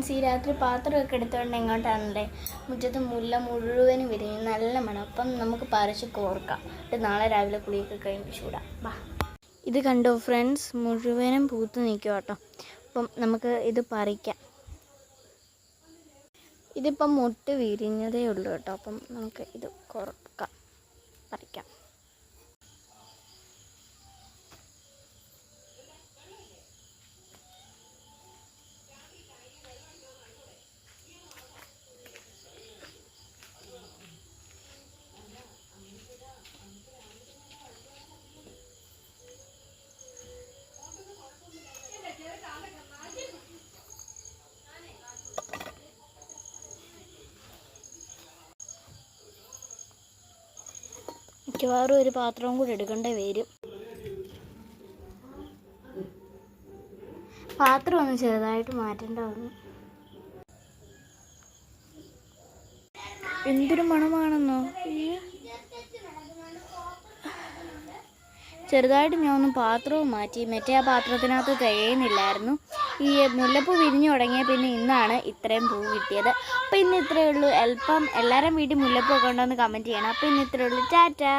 Friends, ഈ രാത്രി പാത്രമൊക്കെ എടുത്തുകൊണ്ട് എങ്ങോട്ടാണല്ലേ? മുറ്റത്ത് മുല്ല മുഴുവനും വിരിഞ്ഞ് നല്ല മണം. അപ്പം നമുക്ക് പറിച്ച് കോർക്കാം. എന്നിട്ട് നാളെ രാവിലെ കുളിയൊക്കെ കഴിഞ്ഞ് ചൂടാം. വാ. ഇത് കണ്ടോ ഫ്രണ്ട്സ്, മുഴുവനും പൂത്ത് നിൽക്കുക കേട്ടോ. അപ്പം നമുക്ക് ഇത് പറിക്കാം. ഇതിപ്പം മുട്ട് വിരിഞ്ഞതേ ഉള്ളൂ കേട്ടോ. അപ്പം നമുക്ക് ഇത് കോർക്കാം, പറിക്കാം. മിക്കവാറും ഒരു പാത്രവും കൂടി എടുക്കേണ്ടി വരും. പാത്രം ഒന്ന് ചെറുതായിട്ട് മാറ്റേണ്ടതാണ്. എന്തൊരു മണമാണെന്നോ! ചെറുതായിട്ട് ഞാൻ ഒന്ന് പാത്രവും മാറ്റി. മറ്റേ ആ പാത്രത്തിനകത്ത് തികയുന്നില്ലായിരുന്നു. ഈ മുല്ലപ്പൂ വിരിഞ്ഞു തുടങ്ങിയ പിന്നെ ഇന്നാണ് ഇത്രയും പൂ കിട്ടിയത്. അപ്പോൾ ഇന്ന് ഇത്രയേ ഉള്ളൂ. എല്ലാവരും വീട്ടിൽ മുല്ലപ്പൂ ഒക്കെ ഉണ്ടോ എന്ന് കമൻറ്റ് ചെയ്യണം. അപ്പോൾ ഇന്ന് ഇത്രയേ ഉള്ളൂ. ടാറ്റാ.